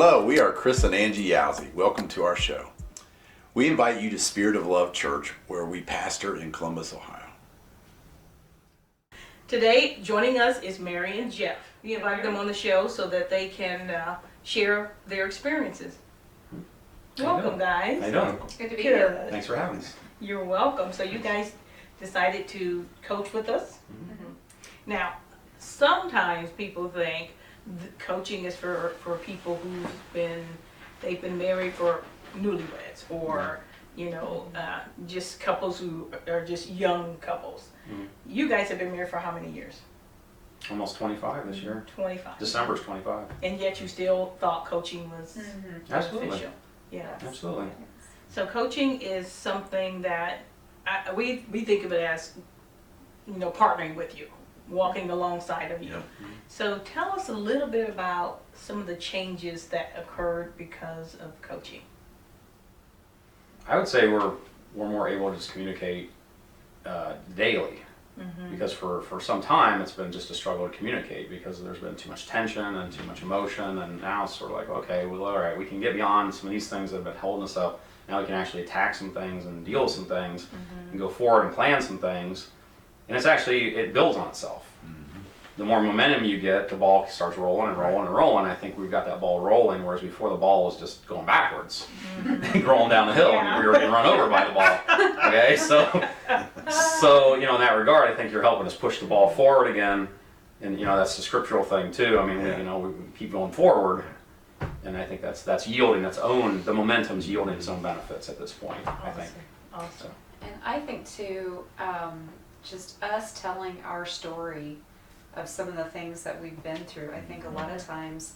Hello, we are Chris and Angie Yousey. Welcome to our show. We invite you to Spirit of Love Church, where we pastor in Columbus, Ohio. Today, joining us is Mary and Jeff. We invited them on the show so that they can share their experiences. Welcome, guys. How you doing? Good to be Good. here. Thanks for having us. You're welcome. So you guys decided to coach with us. Mm-hmm. Now, sometimes people think coaching is for people they've been married for newlyweds, or just couples who are just young couples. Mm-hmm. You guys have been married for how many years? Almost 25 this year. 25. December's 25. And yet you still thought coaching was Absolutely. beneficial. Yeah. Absolutely. So coaching is something that we think of it as, partnering with you, walking alongside of you. Yeah. So tell us a little bit about some of the changes that occurred because of coaching. I would say we're more able to just communicate daily. Because for some time it's been just a struggle to communicate because there's been too much tension and too much emotion, and now it's sort of like, okay, well, all right, we can get beyond some of these things that have been holding us up. Now we can actually attack some things and deal with some things and go forward and plan some things, and it builds on itself. The more momentum you get, the ball starts rolling and rolling and rolling. I think we've got that ball rolling, whereas before the ball was just going backwards, rolling down the hill, and we were getting run over by the ball. Okay, so in that regard, I think you're helping us push the ball forward again, and that's the scriptural thing too. I mean, we keep going forward, and I think that's yielding the momentum's yielding its own benefits at this point. I think. Awesome. And I think too, just us telling our story of some of the things that we've been through, I think a lot of times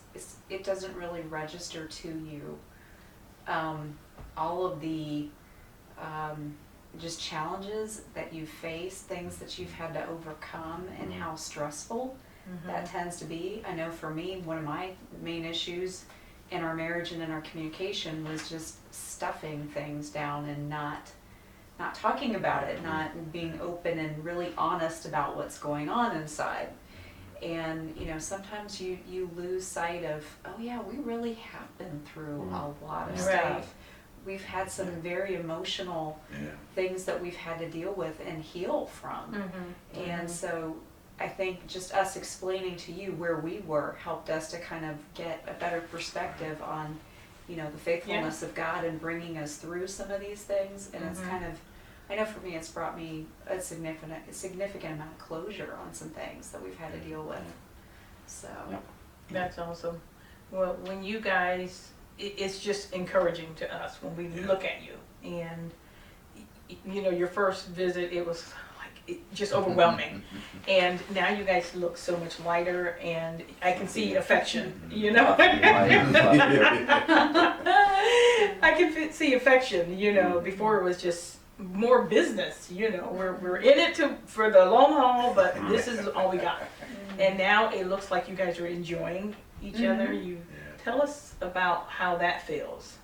it doesn't really register to you all of the just challenges that you face, things that you've had to overcome, and how stressful that tends to be. I know for me, one of my main issues in our marriage and in our communication was just stuffing things down and not talking about it, not being open and really honest about what's going on inside. And sometimes you lose sight of, oh yeah, we really have been through a lot of stuff. We've had some very emotional things that we've had to deal with and heal from. And so I think just us explaining to you where we were helped us to kind of get a better perspective on the faithfulness of God and bringing us through some of these things. And it's kind of, I know for me, it's brought me a significant amount of closure on some things that we've had to deal with. So That's awesome. Well, when you guys, it's just encouraging to us when we look at you, and your first visit, it was like just overwhelming, and now you guys look so much lighter, and I can see affection. I can see affection. Before it was just more business. We're in it for the long haul, but this is all we got. And now it looks like you guys are enjoying each other. Tell us about how that feels,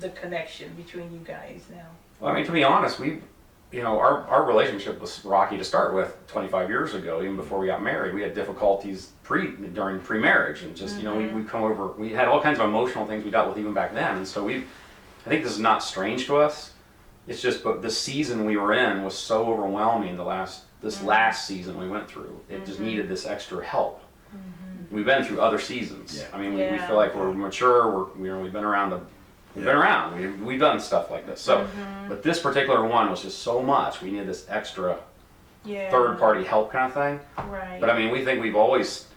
the connection between you guys now. Well, I mean, to be honest, our relationship was rocky to start with 25 years ago. Even before we got married, we had difficulties during pre-marriage, and just we'd come over. We had all kinds of emotional things we dealt with even back then, and so I think this is not strange to us. It's just, but the season we were in was so overwhelming. This last season we went through, it just needed this extra help. We've been through other seasons. I mean, we feel like we're mature. We've been around. We've done stuff like this. So, but this particular one was just so much. We needed this extra third-party help kind of thing. Right. But I mean, we think we've always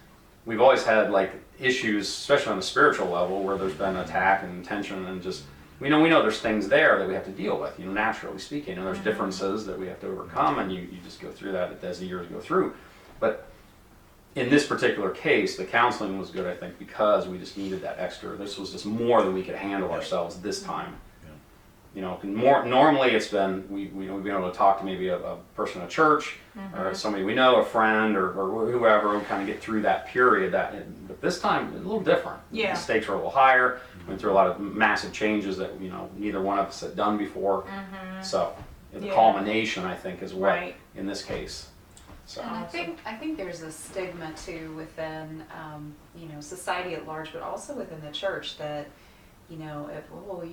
had like issues, especially on the spiritual level, where there's been attack and tension, and just we know there's things there that we have to deal with, naturally speaking, and there's differences that we have to overcome, and you just go through that as the years go through. But in this particular case, the counseling was good, I think, because we just needed that extra. This was just more than we could handle ourselves this time. Normally it's been we've been able to talk to maybe a person at church or somebody we know, a friend or whoever, and kind of get through that period. But this time it's a little different. The stakes are a little higher. Went through a lot of massive changes that neither one of us had done before. So the culmination, I think, is what in this case So And I think there's a stigma too within, society at large, but also within the church that, you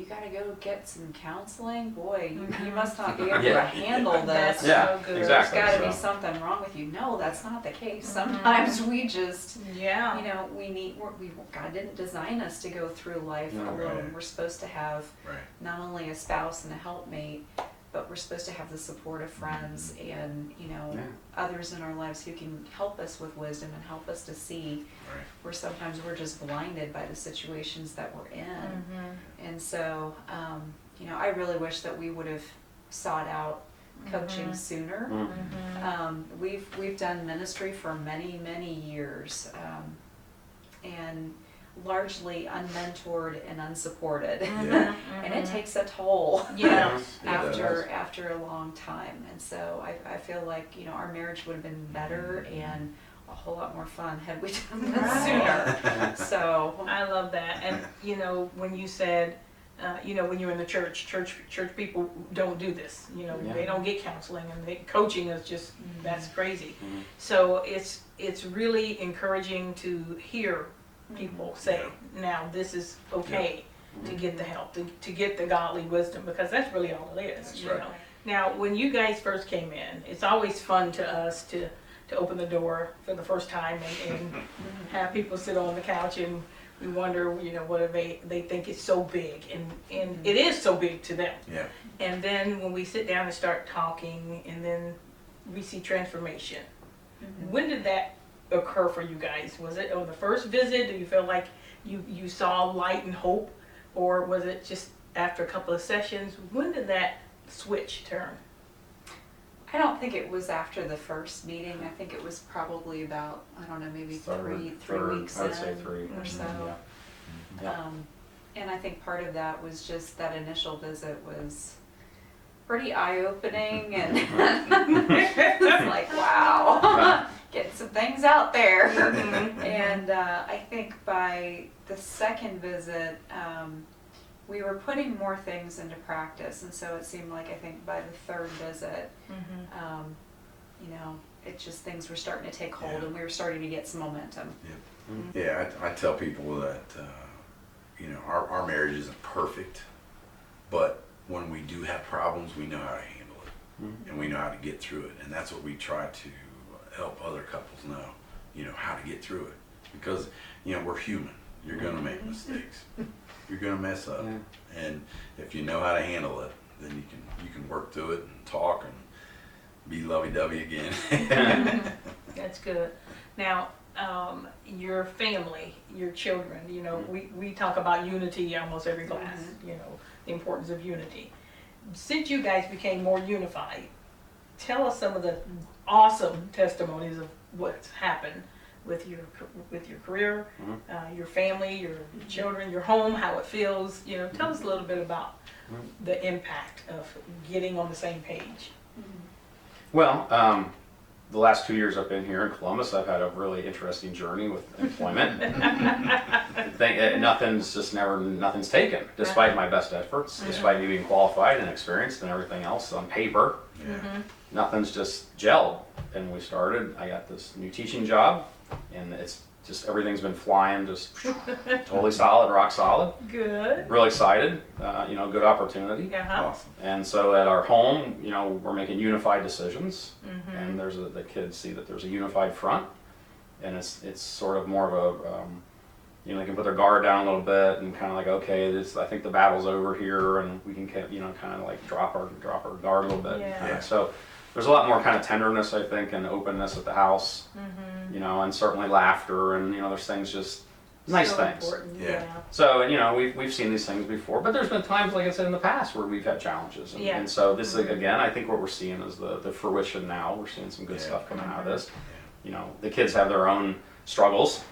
got to go get some counseling. Boy, you must not be able to handle this. Yeah, so good. exactly. There's got to be So- something wrong with you. No, that's not the case. Sometimes we just, Yeah. God didn't design us to go through life No, alone. right. We're supposed to have Right. not only a spouse and a helpmate, but we're supposed to have the support of friends and, Yeah. others in our lives who can help us with wisdom and help us to see Right. where sometimes we're just blinded by the situations that we're in. Mm-hmm. And so, I really wish that we would have sought out coaching sooner. We've done ministry for many, many years, and largely unmentored and unsupported. Yeah. And it takes a toll. Yeah. Yeah, it does. after a long time. And so I feel like, our marriage would have been better and a whole lot more fun had we done this Right. sooner. So, I love that. And when you said, when you're in the church people don't do this. Yeah. They don't get counseling, and coaching is just that's crazy. Mhm. So it's really encouraging to hear people say, now this is okay to get the help, to get the godly wisdom, because that's really all it is. That's you right. know. Now, when you guys first came in, it's always fun to us to open the door for the first time and have people sit on the couch, and we wonder, what are they think it's so big, and it is so big to them. Yeah. And then when we sit down and start talking, and then we see transformation. When did that occur for you guys? Was it on the first visit? Do you feel like you saw light and hope, or was it just after a couple of sessions? When did that switch turn? I don't think it was after the first meeting. I think it was probably about, I don't know, maybe three weeks I would in say 3 or so. Yeah. And I think part of that was just that initial visit was pretty eye-opening, and it's like, wow, getting some things out there. And I think by the second visit, we were putting more things into practice, and so it seemed like, I think by the third visit, it just, things were starting to take hold, and we were starting to get some momentum. Yeah, I tell people that, our marriage isn't perfect, but when we do have problems, we know how to handle it, and we know how to get through it, and that's what we try to help other couples know, how to get through it, because, we're human. You're gonna make mistakes. You're gonna mess up, and if you know how to handle it, then you can work through it and talk and be lovey-dovey again. That's good. Now, your family, your children, we talk about unity almost every class, the importance of unity. Since you guys became more unified, tell us some of the awesome testimonies of what's happened with your career, your family, your children, your home, how it feels. Tell us a little bit about the impact of getting on the same page. Well, the last 2 years I've been here in Columbus, I've had a really interesting journey with employment. Nothing's taken, despite my best efforts, despite me being qualified and experienced and everything else on paper. Yeah. Nothing's just gelled. And I got this new teaching job, and it's just, everything's been flying, just totally solid, rock solid. Good. Real excited, good opportunity. Awesome. And so at our home, we're making unified decisions, and the kids see that there's a unified front, and it's sort of more of a, they can put their guard down a little bit and kind of like, okay, I think the battle's over here, and we can kind of like drop our guard a little bit. Yeah. So there's a lot more kind of tenderness, I think, and openness at the house, and certainly laughter, and there's things, just nice So things. important, Yeah. So, we've seen these things before, but there's been times, like I said, in the past where we've had challenges. And, Yeah. and so this, again, I think what we're seeing is the fruition now. We're seeing some good Yeah. stuff coming out of this. The kids have their own struggles,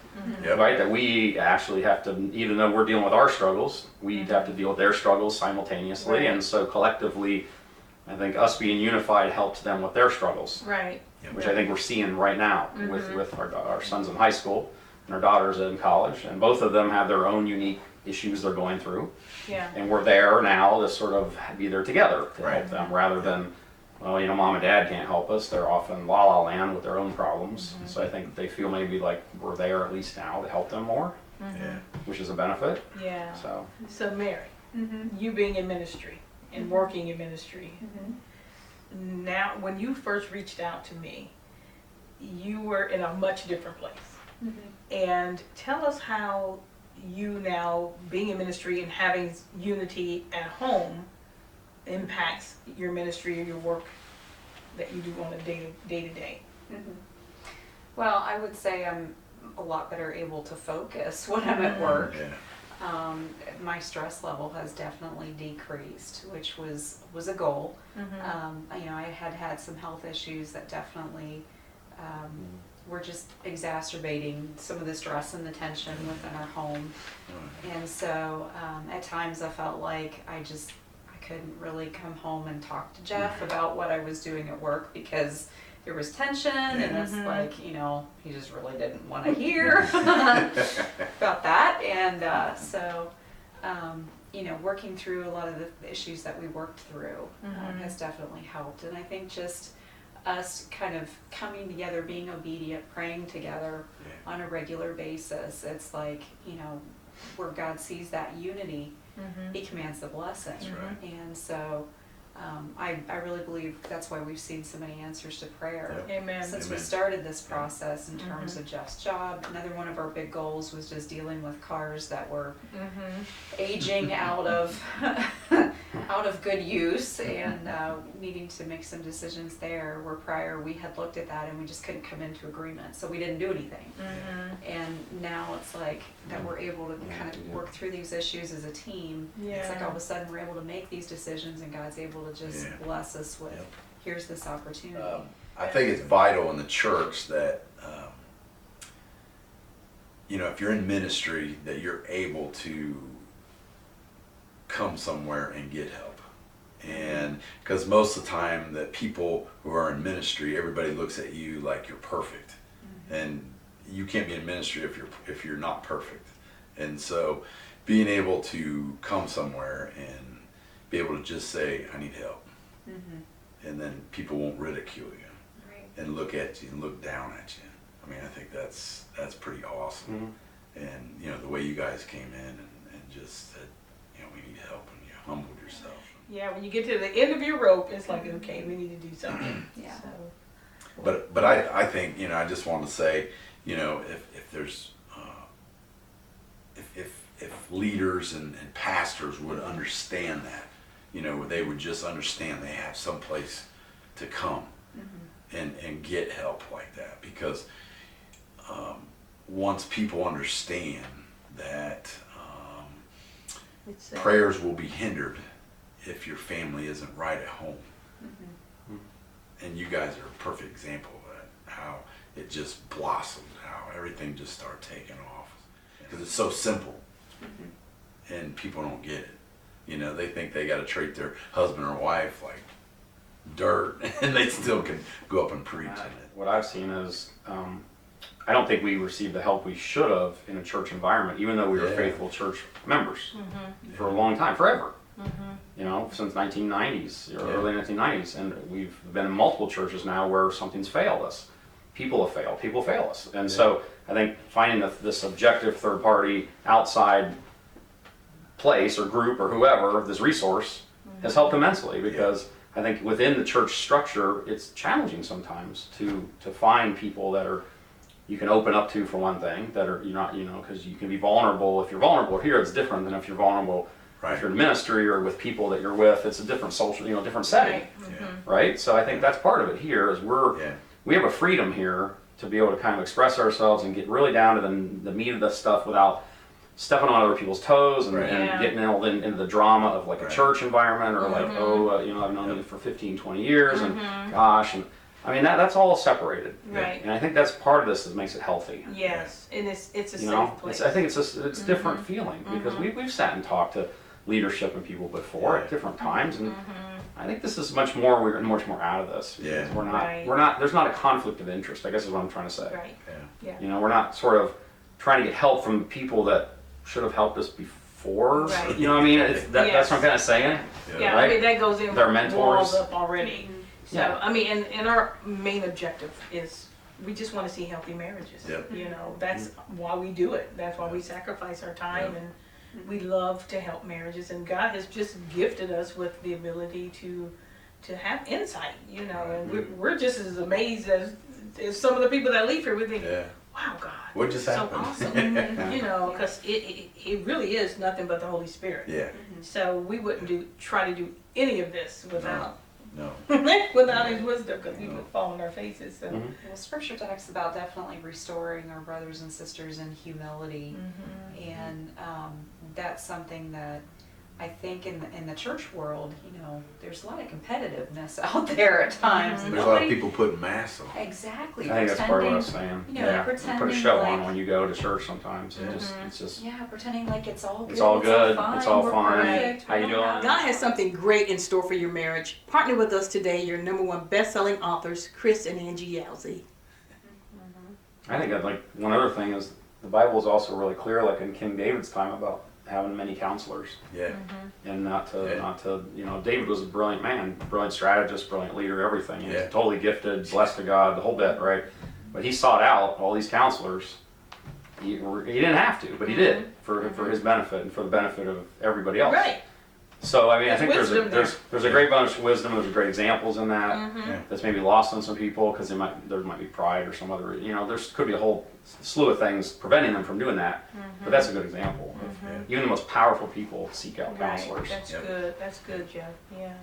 Yep. right? That we actually have to, even though we're dealing with our struggles, we have to deal with their struggles simultaneously. Right. And so collectively, I think us being unified helps them with their struggles, Right. which I think we're seeing right now with our sons in high school and our daughters in college, and both of them have their own unique issues they're going through, Yeah. and we're there now to sort of be there together to Right. help them, rather than well, you know, mom and dad can't help us. They're off in la la land with their own problems. So I think they feel maybe like we're there at least now to help them more, Yeah. which is a benefit. Yeah. So So Mary, you being in ministry and working in ministry, now when you first reached out to me, you were in a much different place. And tell us how you now being in ministry and having unity at home impacts your ministry or your work that you do on a day to day. Well, I would say I'm a lot better able to focus when I'm at work. Yeah. My stress level has definitely decreased, which was a goal. You know, I had some health issues that definitely were just exacerbating some of the stress and the tension within our home. And so at times I felt like I couldn't really come home and talk to Jeff about what I was doing at work because there was tension and it's like, you know, he just really didn't want to hear about that. And you know, working through a lot of the issues that we worked through has definitely helped. And I think just us kind of coming together, being obedient, praying together on a regular basis, it's like, you know, where God sees that unity, he commands the blessing. That's right. And so I really believe that's why we've seen so many answers to prayer. Yep. Amen. Since we started this process in terms of Jeff's job. Another one of our big goals was just dealing with cars that were aging out of good use and needing to make some decisions there, where prior we had looked at that and we just couldn't come into agreement, so we didn't do anything. And now it's like that we're able to kind of work through these issues as a team. It's like all of a sudden we're able to make these decisions and God's able to just bless us with, here's this opportunity. I think it's vital in the church that, you know, if you're in ministry, that you're able to come somewhere and get help. And because most of the time that people who are in ministry, everybody looks at you like you're perfect. And you can't be in ministry if you're not perfect. And so being able to come somewhere and be able to just say, I need help. And then people won't ridicule you and look at you and look down at you. I mean, I think that's pretty awesome. And, you know, the way you guys came in and just said, you know, we need help, and you humbled yourself. Yeah, when you get to the end of your rope, it's like, okay, we need to do something. So. But I think, you know, I just want to say, you know, if there's, if leaders and pastors would understand that, you know, they would just understand they have some place to come and get help like that. Because once people understand that prayers will be hindered if your family isn't right at home. And you guys are a perfect example of that, how it just blossomed, how everything just started taking off. Because it's so simple, and people don't get it. You know, they think they got to treat their husband or wife like dirt, and they still can go up and preach in it. What I've seen is, I don't think we received the help we should have in a church environment, even though we were faithful church members for a long time, forever. You know, since 1990s, or early 1990s, and we've been in multiple churches now where something's failed us. People have failed. People fail us, and so I think finding this objective third party outside place or group or whoever, this resource, has helped immensely, because I think within the church structure, it's challenging sometimes to find people that are you can open up to, for one thing, that are, you're not, you know, because you can be vulnerable. If you're vulnerable here, it's different than if you're vulnerable if you're in ministry or with people that you're with. It's a different social, you know, different setting, right? So I think that's part of it here is we have a freedom here to be able to kind of express ourselves and get really down to the meat of this stuff without stepping on other people's toes and getting into the drama of like a church environment or like, you know, I've known you for 15, 20 years and gosh, and I mean, that's all separated. And I think that's part of this that makes it healthy. Yes, and it's a you safe know, place. I think it's a different feeling, because we've sat and talked to leadership and people before at different times, and I think this is much more, we're much more out of this. Yeah. We're not, there's not a conflict of interest, I guess is what I'm trying to say. Right. Yeah. You know, we're not sort of trying to get help from people that should have helped us before. Right. You know what I mean? That's what I'm kind of saying. Yeah, right? I mean, that goes in Their with mentors. walls up already. So, Yeah. I mean, and our main objective is we just want to see healthy marriages. Yep. You know, that's why we do it. That's why we sacrifice our time, Yeah. and we love to help marriages. And God has just gifted us with the ability to have insight, you know, and we're just as amazed as some of the people that leave here. We think, Yeah. wow, God, What just so happened? awesome, you know, because it really is nothing but the Holy Spirit. Yeah. So we wouldn't try to do any of this without No. without His wisdom, because we would fall on our faces. So. Mhm. Well, scripture talks about definitely restoring our brothers and sisters in humility, and that's something that I think in the church world, you know, there's a lot of competitiveness out there at times. and There's a lot of nobody- people putting masks on. Exactly. I think that's part of what I was pretending- saying. you know, Yeah, they put a pretending show like- on when you go to church sometimes. Yeah. It's just Yeah, pretending like it's all good. It's all good, fine, it's all we're fine. perfect, How you we don't have- doing? God has something great in store for your marriage. Partner with us today, your #1 best-selling authors, Chris and Angie Yousey. I think that, like, one other thing is the Bible is also really clear, like in King David's time, about having many counselors Yeah. and not to Yeah. you know, David was a brilliant man, brilliant strategist, brilliant leader, everything. He was Yeah. totally gifted, blessed to God, the whole bit, right? But he sought out all these counselors. He didn't have to, but he did for his benefit and for the benefit of everybody else. Right. So I mean, I There's think wisdom there's a great bunch of wisdom. There's great examples in that. Yeah. That's maybe lost on some people because there might be pride or some other, you know, there's could be a whole slew of things preventing them from doing that. But that's a good example. Yeah. Even the most powerful people seek out Right. counselors. That's Yep. good. That's good, Jeff. Yeah.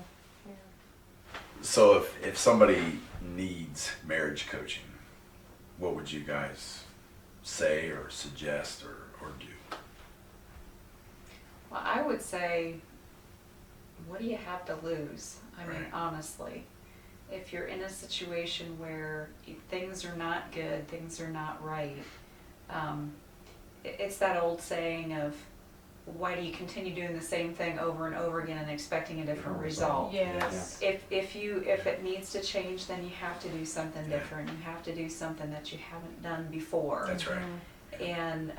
So if somebody needs marriage coaching, what would you guys say or suggest or do? Well, I would say, what do you have to lose? I mean, Right. honestly, if you're in a situation where things are not good, things are not right, it's that old saying of, why do you continue doing the same thing over and over again and expecting a different result? Yes. If it needs to change, then you have to do something different. You have to do something that you haven't done before. That's right. And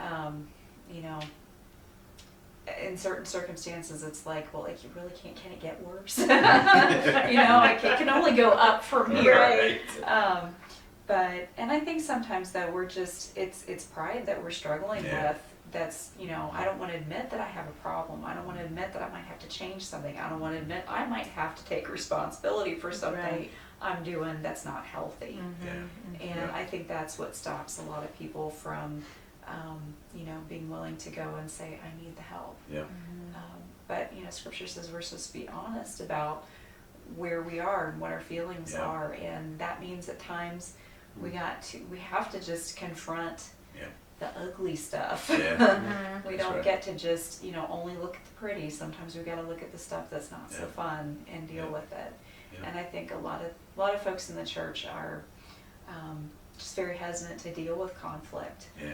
you know, in certain circumstances, it's like, well, like you really can't. Can it get worse? You know, like it can only go up from here. Right. But I think sometimes that we're just it's pride that we're struggling Yeah. with. That's, you know, I don't want to admit that I have a problem. I don't want to admit that I might have to change something. I don't want to admit I might have to take responsibility for something Right. I'm doing that's not healthy. Yeah. And Yeah. I think that's what stops a lot of people from, you know, being willing to go and say, I need the help. Yeah. But, you know, scripture says we're supposed to be honest about where we are and what our feelings Yeah. are. And that means at times we have to just confront Yeah. the ugly stuff. Yeah. We That's don't right. get to just, you know, only look at the pretty. Sometimes we got to look at the stuff that's not so Yeah. fun and deal Yeah. with it. Yeah. And I think a lot of folks in the church are just very hesitant to deal with conflict Yeah.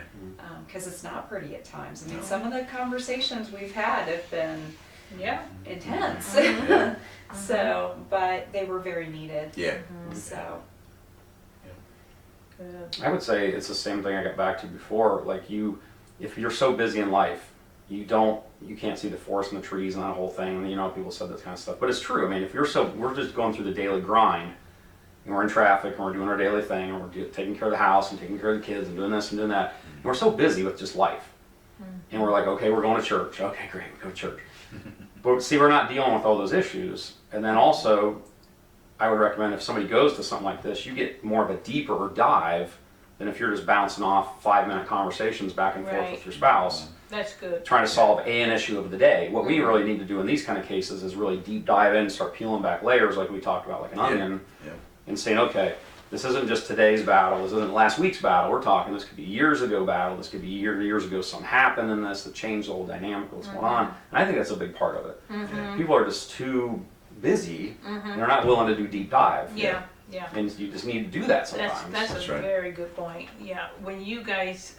because it's not pretty at times. I mean, No. some of the conversations we've had have been Yeah. intense. Yeah. So, but they were very needed. Yeah. So, Good. I would say it's the same thing I got back to before. Like if you're so busy in life, you can't see the forest and the trees and that whole thing. You know, people said that kind of stuff, but it's true. I mean, if we're just going through the daily grind, and we're in traffic, and we're doing our daily thing, and we're taking care of the house and taking care of the kids and doing this and doing that, and we're so busy with just life, and we're like, okay, we're going to church. Okay, great, we go to church. But see, we're not dealing with all those issues, and then also, I would recommend if somebody goes to something like this, you get more of a deeper dive than if you're just bouncing off 5-minute conversations back and forth Right. with your spouse, That's good. trying to solve an issue of the day. What we really need to do in these kind of cases is really deep dive in and start peeling back layers like we talked about, like an onion, Yeah. and saying, okay, this isn't just today's battle, this isn't last week's battle, we're talking, this could be years ago battle, this could be years ago something happened in this that changed the whole dynamic of what's going on. And I think that's a big part of it. People are just too busy, and they're not willing to do deep dive. Yeah. Yeah. And you just need to do that sometimes. That's That's a right. very good point. Yeah, when you guys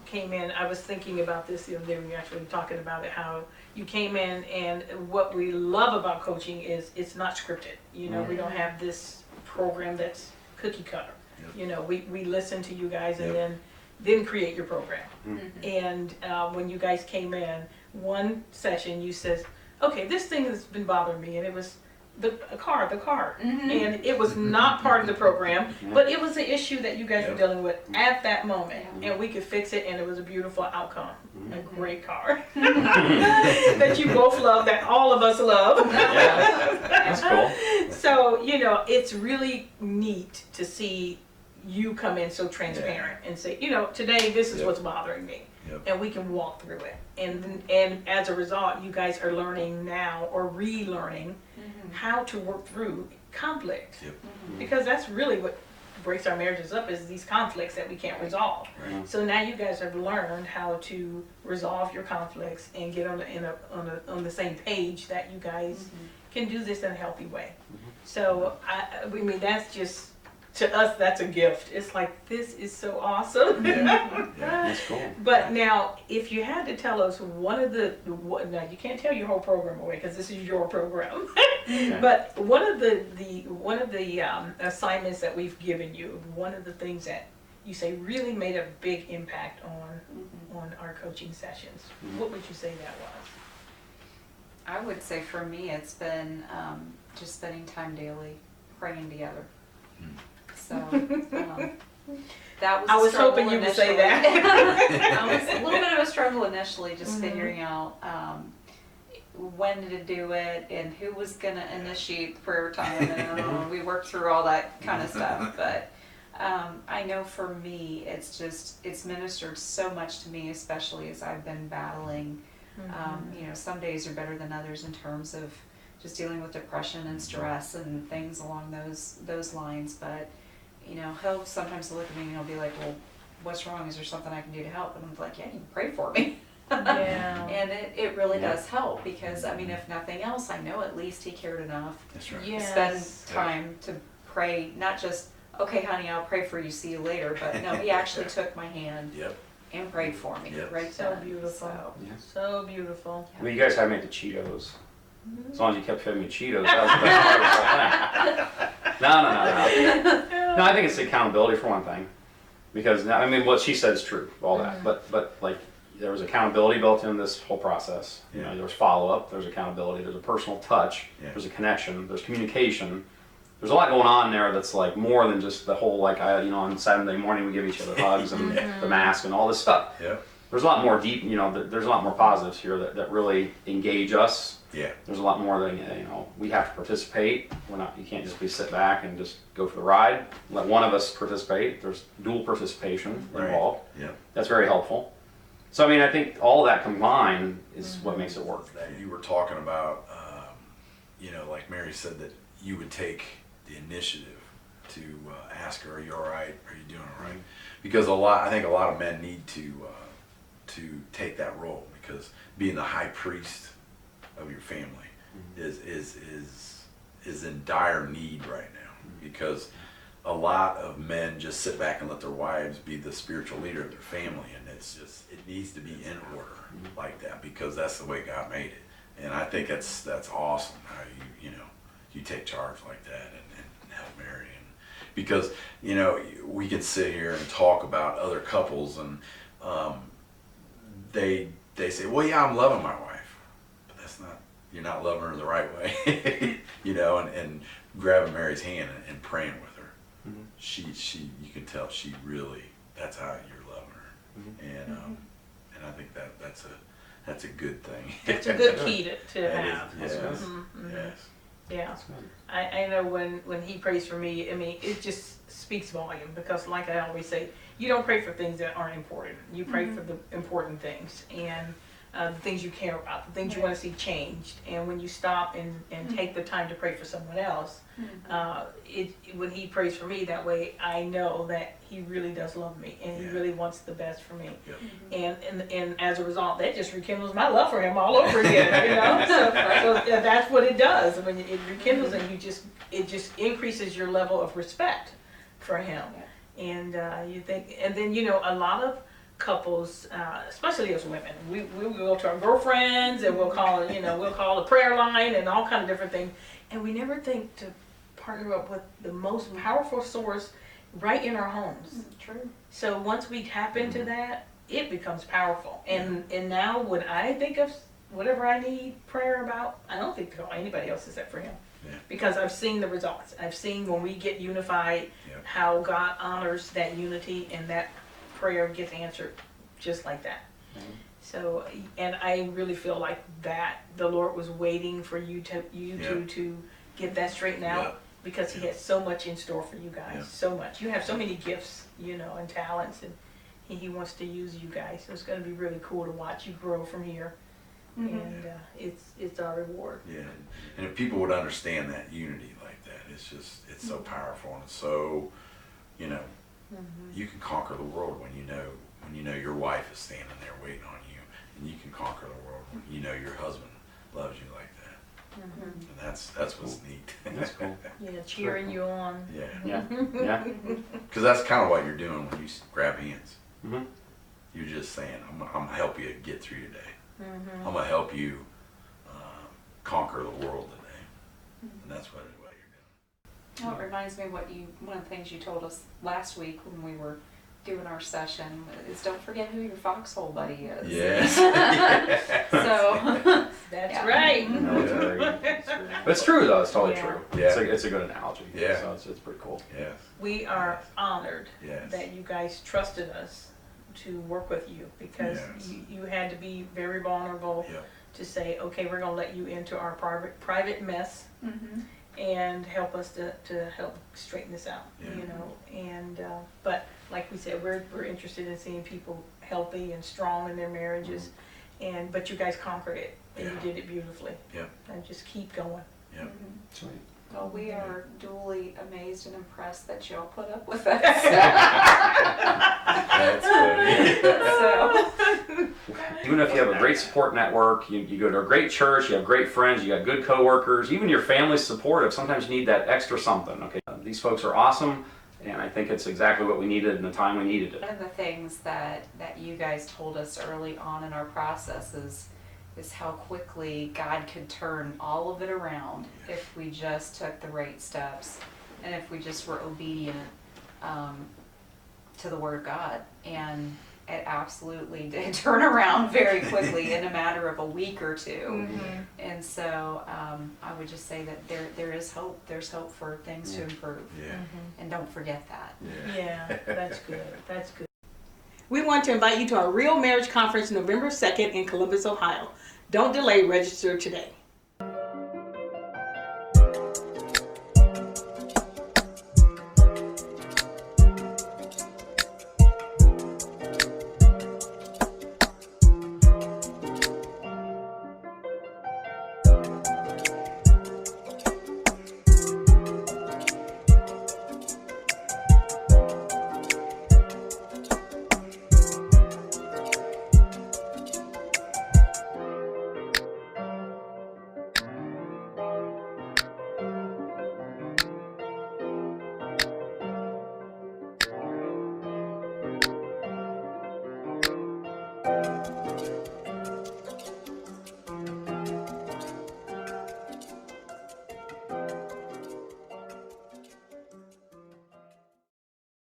came in, I was thinking about this the other day when you were actually talking about it, how you came in, and what we love about coaching is it's not scripted. You know, we don't have this program that's cookie cutter. Yep. You know, we listen to you guys and Yep. then create your program. And when you guys came in, one session you says, okay, this thing has been bothering me, and it was the car, and it was not part of the program, but it was an issue that you guys were dealing with at that moment, and we could fix it, and it was a beautiful outcome. A great car that you both love, that all of us love. Yeah, that's cool. So, you know, it's really neat to see you come in so transparent and say, you know, today this is what's bothering me. And we can walk through it. And as a result, you guys are learning now, or relearning, how to work through conflict. Because that's really what breaks our marriages up, is these conflicts that we can't resolve. So now you guys have learned how to resolve your conflicts and get on the same page that you guys can do this in a healthy way. So I mean, that's just, to us, that's a gift. It's like, this is so awesome. That's cool. But now, if you had to tell us now you can't tell your whole program away because this is your program. But one of the assignments that we've given you, one of the things that you say really made a big impact on our coaching sessions, what would you say that was? I would say for me, it's been just spending time daily praying together. So that was. I was hoping you would say that. It was a little bit of a struggle initially, just figuring out when to do it and who was going to initiate the prayer time. And we worked through all that kind of stuff. But I know for me, it's ministered so much to me, especially as I've been battling. You know, some days are better than others in terms of just dealing with depression and stress and things along those lines. But you know, he'll sometimes look at me and he'll be like, well, what's wrong? Is there something I can do to help? And I'm like, yeah, you can pray for me. And it really does help, because, I mean, if nothing else, I know at least he cared enough to spend time to pray, not just, okay, honey, I'll pray for you, see you later, but no, he actually took my hand and prayed for me. Right. So beautiful. So beautiful. Well, you guys had me at the Cheetos. As long as you kept feeding me Cheetos, that was the best part of the whole thing. No, I think it's accountability for one thing, because I mean, what she said is true, all that. But like, there was accountability built in this whole process. You know, there was follow up, there's accountability, there's a personal touch, there's a connection, there's communication. There's a lot going on there that's like more than just the whole, like, on Saturday morning we give each other hugs and the mask and all this stuff. There's a lot more deep, there's a lot more positives here that really engage us. There's a lot more that, we have to participate. You can't just sit back and just go for the ride. Let one of us participate. There's dual participation involved. That's very helpful. So, I mean, I think all that combined is what makes it work. That you were talking about, like Mary said, that you would take the initiative to ask her, are you all right? Are you doing all right? Because I think a lot of men need to take that role, because being the high priest of your family is in dire need right now, because a lot of men just sit back and let their wives be the spiritual leader of their family, and it needs to be in order like that, because that's the way God made it. And I think that's awesome how you take charge like that and help Mary. And because we can sit here and talk about other couples, and they say, well, yeah, I'm loving my wife, but you're not loving her the right way. And grabbing Mary's hand and praying with her, you can tell she really, that's how you're loving her. And I think that's a good thing. It's a good key to have. Yes. I know when he prays for me, I mean, it just speaks volume, because like I always say, you don't pray for things that aren't important. You pray for the important things, and the things you care about, the things you want to see changed. And when you stop and take the time to pray for someone else, when he prays for me that way, I know that he really does love me, and he really wants the best for me. And as a result, that just rekindles my love for him all over again. So that's what it does. I mean, it rekindles, and it just increases your level of respect for him. And you think, and then a lot of couples, especially as women, we go to our girlfriends and we'll call a prayer line and all kind of different things, and we never think to partner up with the most powerful source right in our homes. True. So once we tap into that, it becomes powerful. And now when I think of whatever I need prayer about, I don't think to call anybody else except for him. Yeah. Because I've seen the results. I've seen when we get unified, Yeah. how God honors that unity and that prayer gets answered just like that. So, and I really feel like that the Lord was waiting for you two to get that straightened out, Yeah. because He has so much in store for you guys. Yeah. So much. You have so many gifts, you know, and talents, and He wants to use you guys. So it's going to be really cool to watch you grow from here, and it's our reward. Yeah, and if people would understand that unity like that, it's so powerful, and it's so, you know, you can conquer the world when you know your wife is standing there waiting on you, and you can conquer the world when you know your husband loves you like that, and that's what's neat. That's cool. Yeah, cheering you on. Yeah, Yeah, yeah. because that's kind of what you're doing when you grab hands. Mm-hmm. You're just saying, I'm gonna help you get through today. I'm gonna help you conquer the world today, and that's what you're doing. Well, it reminds me one of the things you told us last week when we were doing our session is don't forget who your foxhole buddy is. Yes. So That's Yeah. right. Military. But it's true though. It's totally Yeah. true. Yeah. It's a good analogy. Yeah. So it's pretty cool. Yes. We are honored Yes. that you guys trusted us to work with you, because Yes. you had to be very vulnerable Yeah. to say, okay, we're gonna let you into our private mess and help us to help straighten this out, Yeah. you know. And but like we said, we're interested in seeing people healthy and strong in their marriages, but you guys conquered it, and you Yeah. did it beautifully. Yeah. And just keep going. Yeah. Sweet. well, we are duly amazed and impressed that y'all put up with us. That's funny. So Even if you have a great support network, you go to a great church, you have great friends, you got good coworkers, even your family's supportive. Sometimes you need that extra something. Okay, these folks are awesome, and I think it's exactly what we needed in the time we needed it. one of the things that you guys told us early on in our process is how quickly God could turn all of it around if we just took the right steps and if we just were obedient to the Word of God. And it absolutely did turn around very quickly in a matter of a week or two. And so I would just say that there is hope. There's hope for things to improve. Yeah. And don't forget that. Yeah, that's good. That's good. We want to invite you to our Real Marriage Conference November 2nd in Columbus, Ohio. Don't delay, register today.